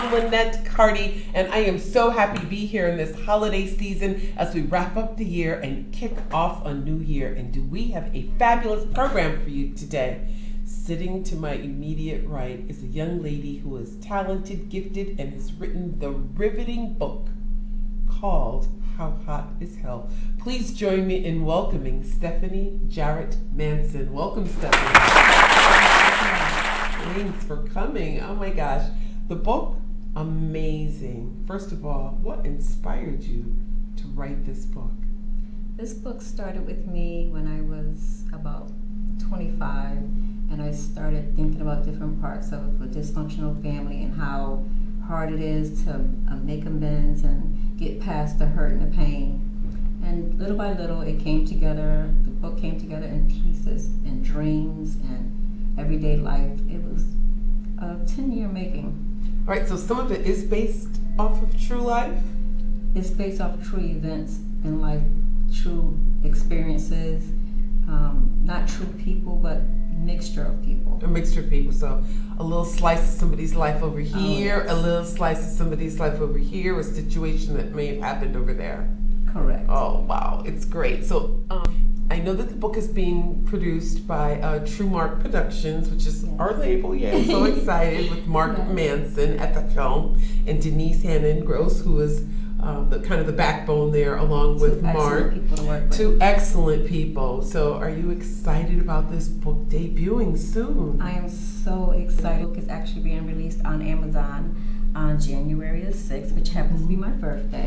I'm Linnet Carty, and I am so happy to be here in this holiday season as we wrap up the year and kick off a new year. And do we have a fabulous program for you today? Sitting to my immediate right is a young lady who is talented, gifted, and has written the riveting book called How Hot Is Hell. Please join me in welcoming Stephanie Jarrett-Manson. Welcome, Stephanie. Thanks for coming. Oh my gosh. The book, amazing. First of all, what inspired you to write this book? This book started with me when I was about 25, and I started thinking about different parts of a dysfunctional family and how hard it is to make amends and get past the hurt and the pain. And little by little, it came together. The book came together in pieces and dreams and everyday life. It was a 10-year making. All right, so some of it is based off of true life? It's based off true events in life, true experiences, not true people, but mixture of people. A mixture of people. So a little slice of somebody's life over here, yes. A little slice of somebody's life over here, a situation that may have happened over there. Correct. Oh, wow. It's great. So I know that the book is being produced by True Mark Productions, which is our label. Yeah, I'm so excited, with Mark Manson at the helm and Denise Hannon-Gross, who is the backbone there, along with Mark. People to work with. Two excellent people. So are you excited about this book debuting soon? I am so excited. The book is actually being released on Amazon on January the 6th, which happens to be my birthday.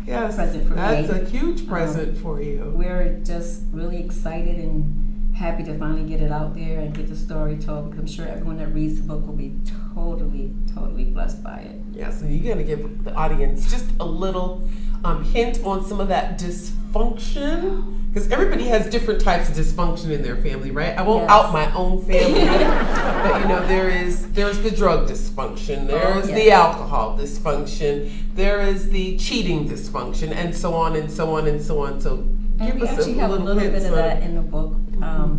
Yes, present for that's me. a huge present for you. We're just really excited and happy to finally get it out there and get the story told, because I'm sure everyone that reads the book will be totally blessed by it. Yeah, so you got to give the audience just a little hint on some of that dysfunction, because everybody has different types of dysfunction in their family, right? I won't out my own family, but there's the drug dysfunction, there's the alcohol dysfunction, there is the cheating dysfunction, and so on and so on and so on. So and we actually have a little bit of that in the book.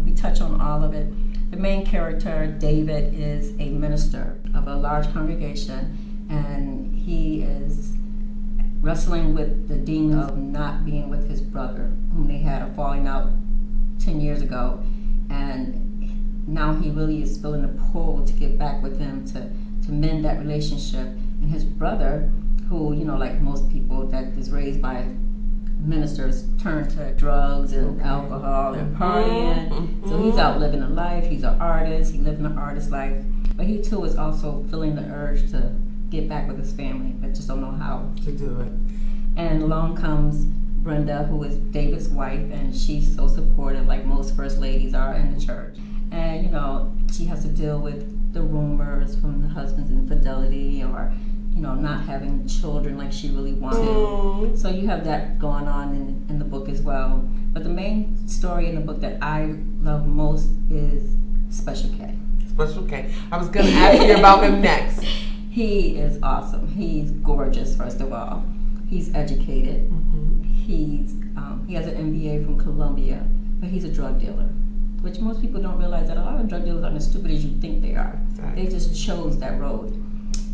We touch on all of it. The main character, David, is a minister of a large congregation, and he is wrestling with the demon of not being with his brother, whom they had a falling out 10 years ago. And now he really is feeling the pull to get back with him, to mend that relationship. And his brother, who, like most people that is raised by ministers, turn to drugs and alcohol and partying. So he's out living a life. He's an artist. He living an artist life. But he too is also feeling the urge to get back with his family, but just don't know how to do it. And along comes Brenda, who is David's wife, and she's so supportive, like most first ladies are in the church. And she has to deal with the rumors from the husband's infidelity, or not having children like she really wanted. So you have that going on in the book as well. But the main story in the book that I love most is Special K. Special K. I was going to ask you about him next. He is awesome. He's gorgeous, first of all. He's educated. He has an MBA from Columbia, but he's a drug dealer, which most people don't realize that a lot of drug dealers aren't as stupid as you think they are. Exactly. They just chose that road.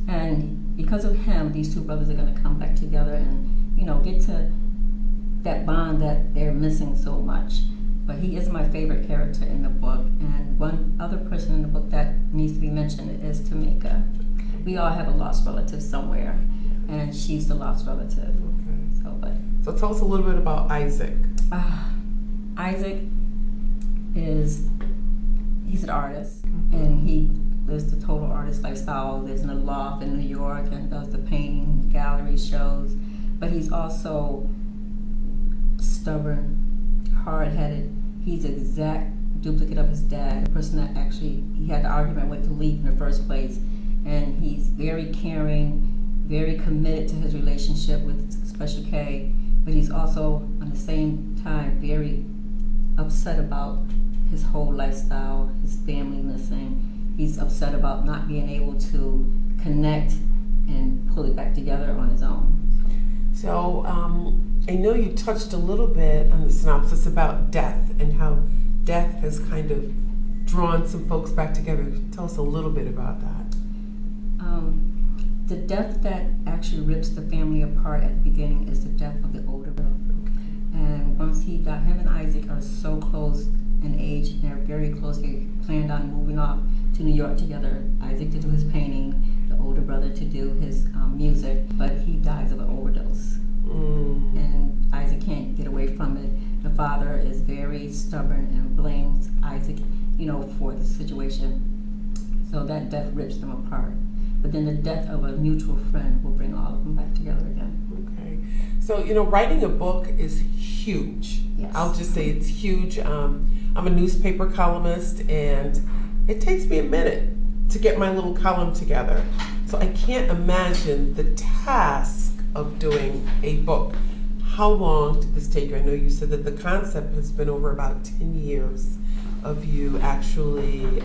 And because of him, these two brothers are going to come back together and, get to that bond that they're missing so much. But he is my favorite character in the book. And one other person in the book that needs to be mentioned is Tamika. We all have a lost relative somewhere, and she's the lost relative. Okay. So tell us a little bit about Isaac. Isaac he's an artist, and he lives the total artist lifestyle. Lives in a loft in New York and does the painting gallery shows. But he's also stubborn, hard-headed. He's an exact duplicate of his dad, the person that actually he had the argument with to leave in the first place. And he's very caring, very committed to his relationship with Special K, but he's also, at the same time, very upset about his whole lifestyle, his family missing. He's upset about not being able to connect and pull it back together on his own. So I know you touched a little bit on the synopsis about death and how death has kind of drawn some folks back together. Tell us a little bit about that. The death that actually rips the family apart at the beginning is the death of the older brother. And once he died, him and Isaac are so close in age, they're very close. They planned on moving off to New York together. Isaac to do his painting, the older brother to do his music, but he dies of an overdose. And Isaac can't get away from it. The father is very stubborn and blames Isaac, for the situation. So that death rips them apart. But then the death of a mutual friend will bring all of them back together again. Okay. So, writing a book is huge. Yes. I'll just say it's huge. I'm a newspaper columnist, and it takes me a minute to get my little column together. So I can't imagine the task of doing a book. How long did this take you? I know you said that the concept has been over about 10 years of you actually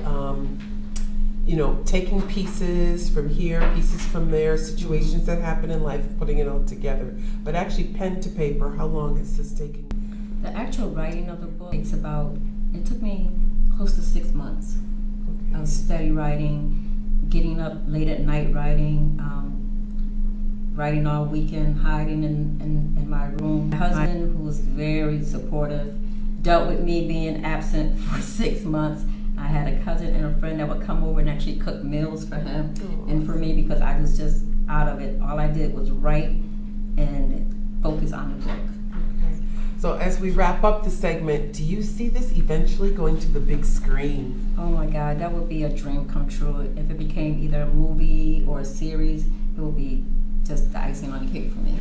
taking pieces from here, pieces from there, situations that happen in life, putting it all together. But actually, pen to paper, how long has this taken? The actual writing of the book it took me close to 6 months of steady writing, getting up late at night writing, writing all weekend, hiding in my room. My husband, who was very supportive, dealt with me being absent for 6 months. I had a cousin and a friend that would come over and actually cook meals for him and for me, because I was just out of it. All I did was write and focus on the book. Okay. So as we wrap up the segment, do you see this eventually going to the big screen? Oh my God, that would be a dream come true. If it became either a movie or a series, it would be just the icing on the cake for me.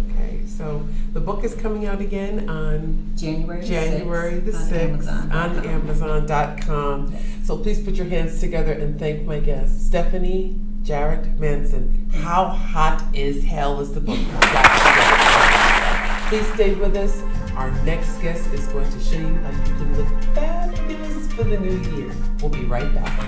Okay, so the book is coming out again on January the 6th on Amazon.com. Yes. So So please put your hands together and thank my guest, Stephanie Jarrett-Manson. How hot is hell is the book you got together. Please stay with us. Our next guest is going to show you how you can look fabulous for the new year. We'll be right back.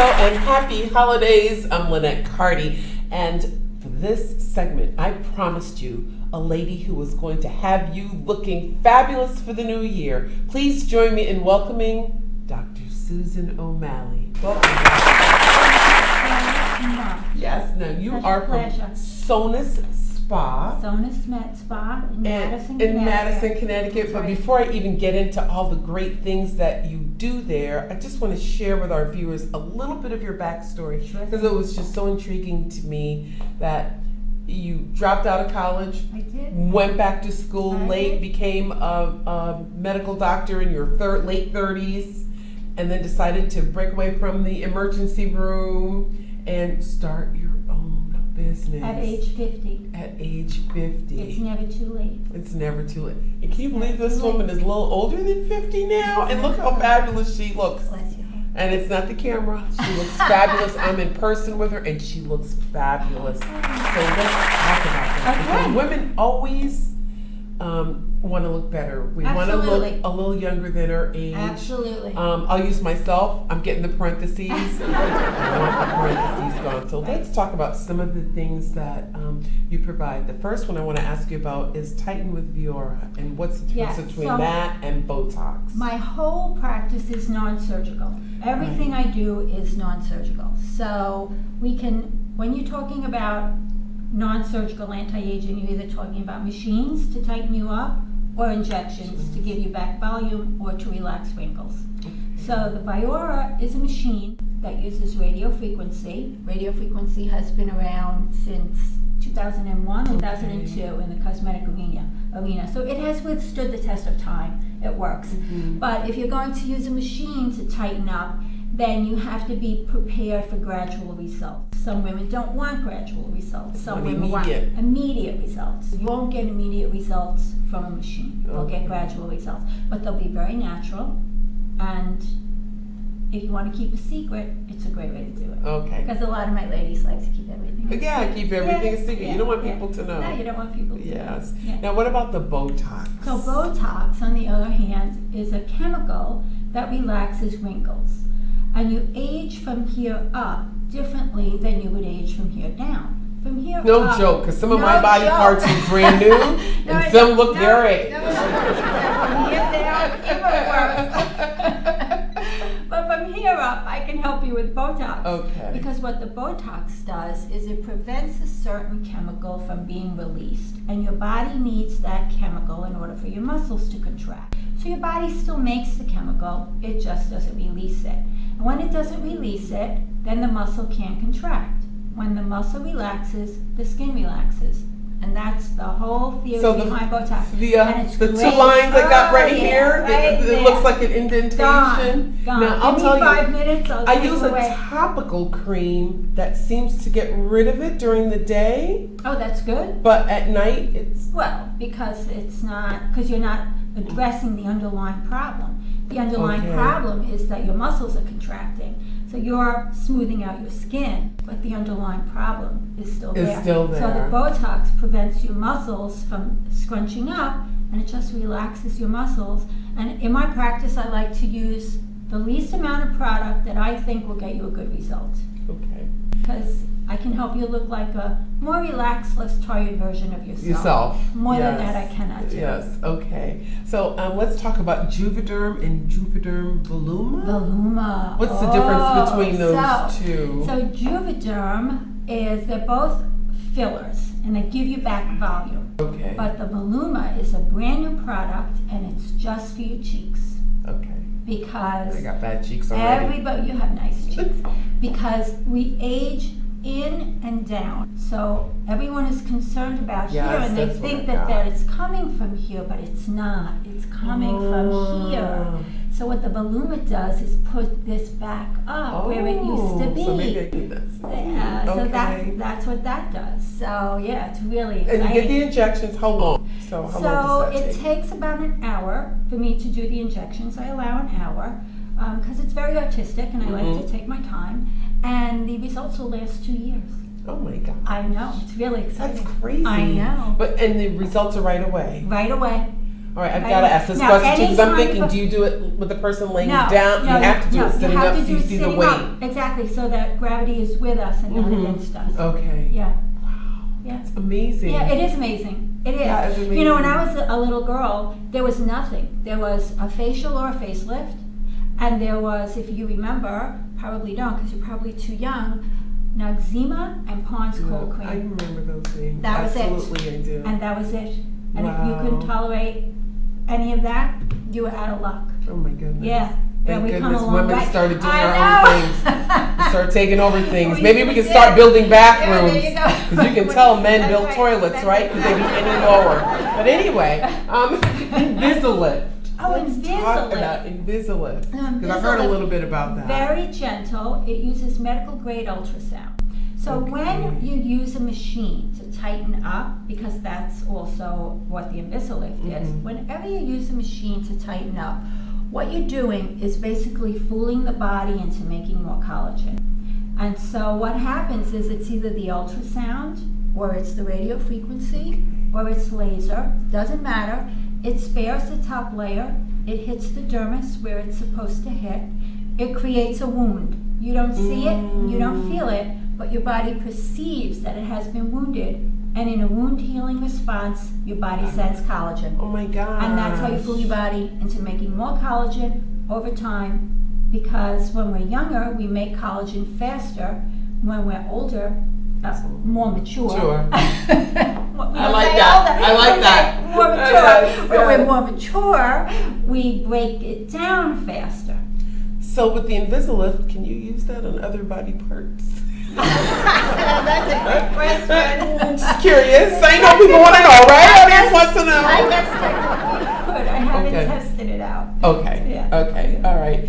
And happy holidays. I'm Linnet Carty, and for this segment I promised you a lady who was going to have you looking fabulous for the new year. Please join me in welcoming Dr. Susan O'Malley. Welcome. Yes, now you are from Sonas Spa. Sonas Met Spa in Madison, Connecticut. But before I even get into all the great things that you do there, I just want to share with our viewers a little bit of your backstory, because it was just so intriguing to me that you dropped out of college, I did. went back to school late, became a medical doctor in your late 30s, and then decided to break away from the emergency room and start your own business. At age 50. At age 50. It's never too late. It's never too late. And can you believe Never this too late. woman is a little older than 50 now? And look how fabulous she looks. Bless you. And it's not the camera. She looks fabulous. I'm in person with her, and she looks fabulous. So let's talk about that. Okay. Because women always want to look better. We want to look Absolutely. a little younger than our age. Absolutely. I'll use myself. I'm getting the parentheses. I want the parentheses gone. So let's talk about some of the things that you provide. The first one I want to ask you about is Tighten with Viora, and what's the difference Yes, between so that and Botox? My whole practice is non-surgical. Everything I do is non-surgical. So when you're talking about non-surgical anti-aging, you're either talking about machines to tighten you up or injections to give you back volume or to relax wrinkles. So the Viora is a machine that uses radio frequency. Radio frequency has been around since 2001, 2002 in the cosmetic arena. So it has withstood the test of time. It works. But if you're going to use a machine to tighten up, then you have to be prepared for gradual results. Some women don't want gradual results. Some women want immediate results. You won't get immediate results from a machine. You'll get gradual results, but they'll be very natural. And if you want to keep a secret, it's a great way to do it. Okay. Because a lot of my ladies like to keep everything a secret. Keep everything a secret. You don't want people to know. No, you don't want people to know. Yes. Yeah. Now, what about the Botox? So Botox, on the other hand, is a chemical that relaxes wrinkles. And you age from here up differently than you would age from here down. From here No up. joke, because some of No my body joke. parts are brand new, and some look their age. From here down, even worse. But from here up, I can help you with Botox. Okay. Because what the Botox does is it prevents a certain chemical from being released. And your body needs that chemical in order for your muscles to contract. So your body still makes the chemical, it just doesn't release it. And when it doesn't release it, then the muscle can't contract. When the muscle relaxes, the skin relaxes. And that's the whole theory behind Botox. The two lines I got right here, it looks like an indentation. Gone. Now, I'll Give tell me you, 5 minutes, I'll I take use away. a topical cream that seems to get rid of it during the day, Oh, that's good. but at night it's... Well, because you're not addressing the underlying problem. The underlying problem is that your muscles are contracting. So you're smoothing out your skin, but the underlying problem is still there. It's still there. So the Botox prevents your muscles from scrunching up, and it just relaxes your muscles. And in my practice, I like to use the least amount of product that I think will get you a good result. Okay. Because I can help you look like a more relaxed, less tired version of yourself. More than that, I cannot do. Yes, okay. So let's talk about Juvederm and Juvederm Voluma. Voluma. What's the difference between those two? So Juvederm they're both fillers, and they give you back volume. Okay. But the Voluma is a brand new product, and it's just for your cheeks. Okay. Because I got bad cheeks already. you have nice cheeks. Because we age in and down. So everyone is concerned about here, and they think that it's coming from here, but it's not. It's coming from here. So what the Voluma does is put this back up where it used to be. So maybe I need this. Yeah, so that's what that does. So yeah, it's really exciting. And you get the injections, how long? So how long does that it takes about an hour for me to do the injections. I allow an hour because it's very artistic, and I like to take my time. And the results will last 2 years. Oh my God. I know, it's really exciting. That's crazy. I know. And the results are right away. Right away. All right, I've got to ask this question too, because I'm thinking, do you do it with the person laying down? You have to do it sitting up so you see the weight. Up. Exactly, so that gravity is with us and not against us. Okay. Yeah. Wow. Yeah. That's amazing. Yeah, it is amazing. It is. Yeah, it's amazing. You know, when I was a little girl, there was nothing. There was a facial or a facelift, and there was, if you remember, probably don't because you're probably too young, Noxzema and Pond's cold cream. I remember those things. That was Absolutely, I do. And that was it. And Wow. if you couldn't tolerate any of that, you were out of luck. Oh my goodness. Yeah. Thank we come goodness a long women way. started doing I our own things. We started taking over things. Maybe we can start building bathrooms. Yeah, there you go. Because you can tell men That's build right. toilets, That's right? Because they be any lower. But anyway, Invisilift. Oh, Let's talk about Invisilift. Because I've heard a little bit about that. Very gentle. It uses medical grade ultrasound. So when you use a machine to tighten up, because that's also what the Invisilift is, whenever you use a machine to tighten up, what you're doing is basically fooling the body into making more collagen. And so what happens is it's either the ultrasound, or it's the radio frequency, or it's laser, doesn't matter. It spares the top layer, it hits the dermis where it's supposed to hit, it creates a wound. You don't see it, you don't feel it, but your body perceives that it has been wounded, and in a wound healing response, your body sends collagen. Oh my God. And that's how you fool your body into making more collagen over time, because when we're younger, we make collagen faster. When we're older, more mature. Sure. I like that. I like that. More mature. When we're more mature, we break it down faster. So with the Invisilift, can you use that on other body parts? That's a good question. Just curious. I know people want to know, right? Audience wants to know. I guess technically you could. I haven't tested it out. Okay. Yeah. Okay, all right.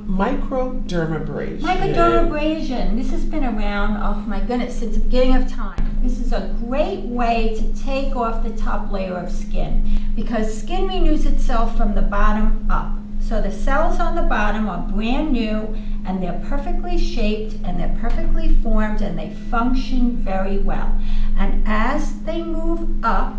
Microdermabrasion. Microdermabrasion. This has been around, oh my goodness, since the beginning of time. This is a great way to take off the top layer of skin because skin renews itself from the bottom up. So the cells on the bottom are brand new and they're perfectly shaped and they're perfectly formed and they function very well. And as they move up,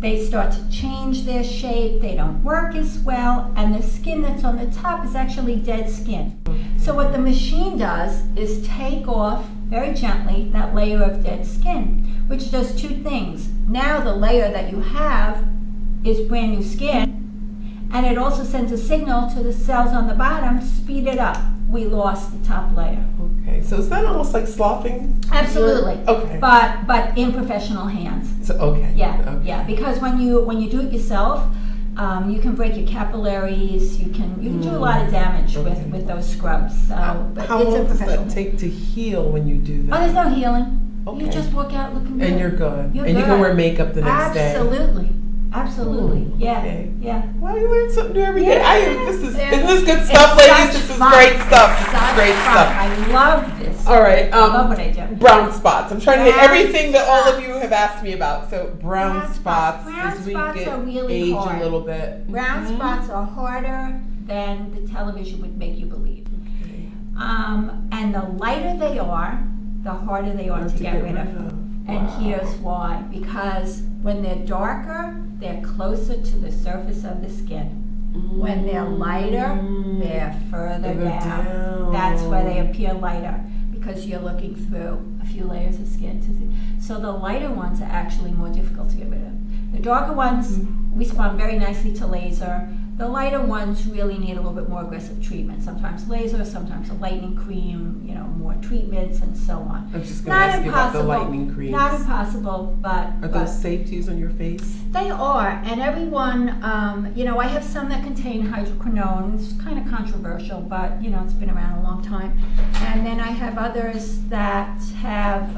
they start to change their shape, they don't work as well, and the skin that's on the top is actually dead skin. So what the machine does is take off very gently that layer of dead skin, which does two things. Now the layer that you have is brand new skin, and it also sends a signal to the cells on the bottom, speed it up. We lost the top layer. Okay, so is that almost like sloughing? Absolutely. Okay. But in professional hands. So okay. Yeah, Okay. yeah. Because when you do it yourself, you can break your capillaries. You can do a lot of damage with those scrubs. So, but How it's a long does professional. that take to heal when you do that? Oh, there's no healing. Okay. You just walk out looking good. And you're good. You're and you can good. wear makeup the next day. Absolutely. Ooh, Yeah. okay. Yeah. Well, you learn something new every day. Isn't this good It's stuff, ladies? such This is fun. great stuff. This Such is great fun. stuff. I love this. All right. I love what I do. Brown spots. I'm trying to hit Brown everything that all of spots. you have asked me about. So brown spots Brown as we spots get are really age hard. a little bit. Brown spots are harder than the television would make you believe. Okay. And the lighter they are, the harder they are Hard to get rid of. And Wow. here's why. Because when they're darker, they're closer to the surface of the skin. When they're lighter, they're further down. That's why they appear lighter, because you're looking through a few layers of skin to see. So the lighter ones are actually more difficult to get rid of. The darker ones respond very nicely to laser. The lighter ones really need a little bit more aggressive treatment. Sometimes laser, sometimes a lightening cream, more treatments and so on. I was just going to ask you about the lightening creams. Not impossible, but Are those safe to use on your face? they are, and everyone, I have some that contain hydroquinone. It's kind of controversial, but it's been around a long time. And then I have others that have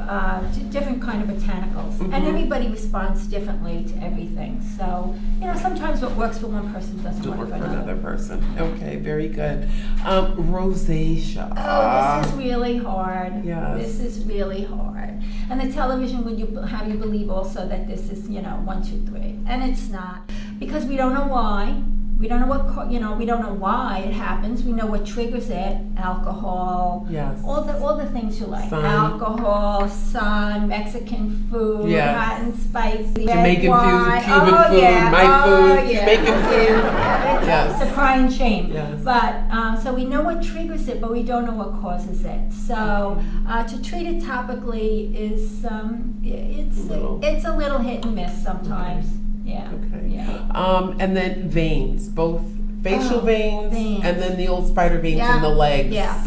different kind of botanicals, and everybody responds differently to everything. So, sometimes what works for one person doesn't To work work for for another. another person. Okay, very good. Rosacea. Oh, this is really hard. Yes. This is really hard. And the television would have you believe also that this is, 1, 2, 3. And it's not. Because we don't know why. We don't know we don't know why it happens. We know what triggers it. Alcohol. Yes. All the things you like. Sun. Alcohol, sun, Mexican food, Yes. hot and spicy. Jamaican red food, wine. Cuban Oh, food, yeah. my Oh, food, yeah. Jamaican food. Yeah. Yes. It's a crying shame. Yes. But so we know what triggers it, but we don't know what causes it. So to treat it topically is it's a little hit and miss sometimes. Yeah. Okay. Yeah. And then veins, both facial veins, veins. and then the old spider veins Yeah. in the legs. Yeah.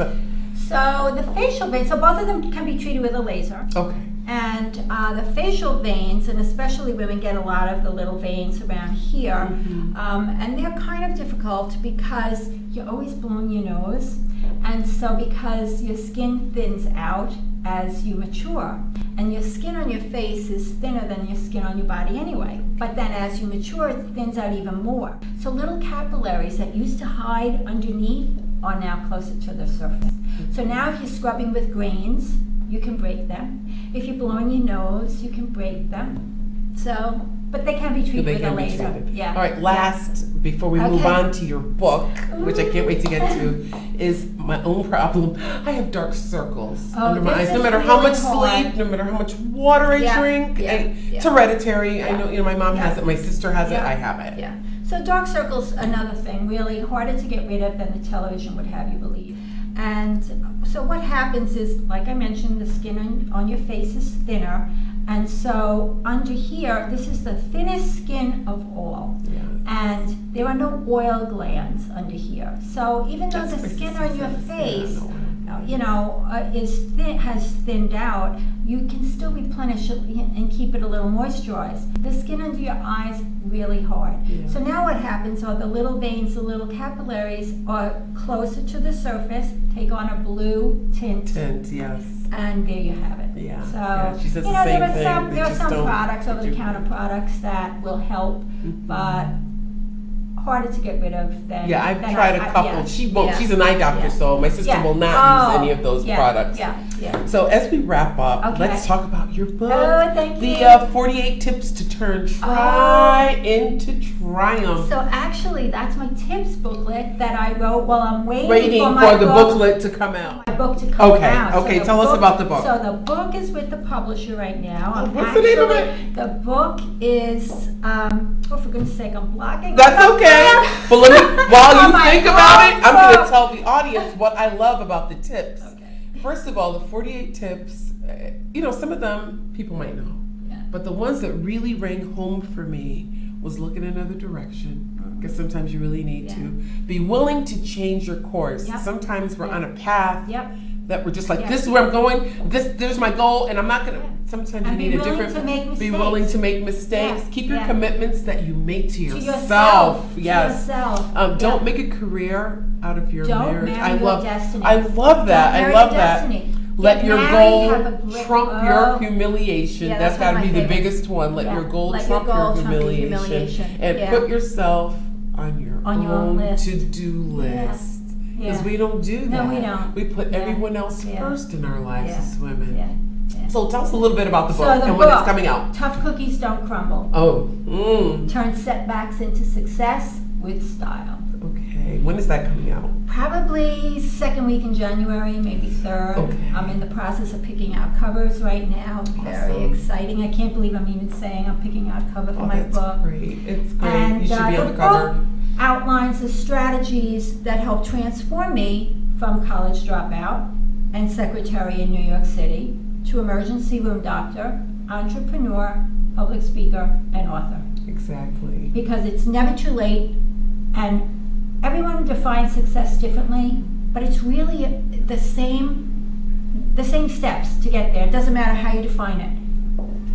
So the facial veins, so both of them can be treated with a laser. Okay. And the facial veins, and especially women get a lot of the little veins around here, and they're kind of difficult because you're always blowing your nose, and so because your skin thins out as you mature, and your skin on your face is thinner than your skin on your body anyway, but then as you mature it thins out even more. So little capillaries that used to hide underneath are now closer to the surface. So now if you're scrubbing with grains, you can break them. If you're blowing your nose, you can break them. So, but they can be treated with a laser. Yeah. All right, last, before we move Okay. on to your book, which I can't wait to get to, is my own problem. I have dark circles under my this eyes. No is matter how really much hard. sleep, no matter how much water I Yeah, drink, yeah, it's yeah. hereditary. I Yeah. know, my mom has Yeah. it, my sister has it, Yeah. I have it. Yeah. So dark circles, another thing, really harder to get rid of than the television would have you believe. And so what happens is, like I mentioned, the skin on your face is thinner. And so under here, this is the thinnest skin of all. Yeah. And there are no oil glands under here. So even though That's the what skin my on your sister says, face, yeah, has thinned out, you can still replenish it and keep it a little moisturized. The skin under your eyes, really hard. Yeah. So now what happens are the little veins, the little capillaries are closer to the surface, take on a blue tint, Tint, yes. and there you have it. Yeah. So, Yeah, she says the same there are thing, some, they there are just some don't products, get you- over-the-counter products that will help, but harder to get rid of than. Yeah, I've than tried a couple. yeah, She won't. yeah, She's an eye doctor, yeah. so my sister will not use any of those products. Yeah. So as we wrap up, Okay. let's talk about your book. Oh, thank you. The 48 Tips to Turn Try into Triumph. So actually, that's my tips booklet that I wrote while I'm waiting Waiting for my for the book, booklet to come out. my book to come Okay, out. okay, the tell us about the book. So the book is with the publisher right now. What's the name of it? The book is, oh, for goodness sake, I'm blocking. That's okay. But let me, while Oh you my think about it, I'm going God. to tell the audience what I love about the tips. Okay. First of all, the 48 tips, some of them people might know. Yeah. But the ones that really rang home for me was look in another direction. Because sometimes you really need to. Be willing to change your course. Yep. Sometimes we're on a path Yep. that we're just like, Yep. this is where I'm going. There's my goal, and I'm not gonna. Sometimes And you be need a willing different. to make Be mistakes. willing to make mistakes. Yeah. Keep your Yeah. commitments that you make to To yourself. Yes. To yourself. Don't Yeah. make a career out of your Don't marriage. marry I your love. destiny. I love that. Don't I marry love your that. destiny. Let Get your married, goal have a great- trump your humiliation. Yeah, that's that's got to one be of the my favorites. biggest one. Let Yeah. your goal Let your trump goal your trump your humiliation. humiliation. And Yeah. put yourself on your On your own list. to-do list. Because Yeah. we don't do that. No, we don't. We put Yeah. everyone else Yeah. first in our lives Yeah. as women. Yeah. Yeah. So tell us a little bit about the So book the and when it's book, coming out. Tough cookies don't crumble. Oh, Turn setbacks into success with style. okay. When is that coming out? Probably second week in January, maybe third. Okay. I'm in the process of picking out covers right now. Very Awesome. exciting. I can't believe I'm even saying I'm picking out a cover for Oh, my that's book. great. It's great. And You should be on the the cover. book outlines the strategies that helped transform me from college dropout and secretary in New York City to emergency room doctor, entrepreneur, public speaker, and author. Exactly. Because it's never too late, and everyone defines success differently, but it's really the same steps to get there. It doesn't matter how you define it.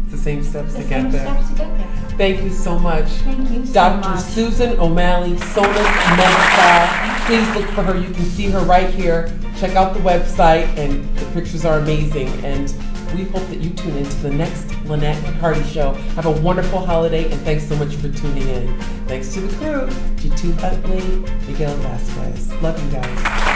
It's the same steps The to same get there. steps to get there. Thank you so much. Thank you so Dr. much. Susan O'Malley, Sonas Medical. Please look for her. You can see her right here. Check out the website, and the pictures are amazing. And we hope that you tune into the next Linnet Carty show. Have a wonderful holiday, and thanks so much for tuning in. Thanks to the crew, Jitu Huntley, Miguel Vasquez. Love you guys.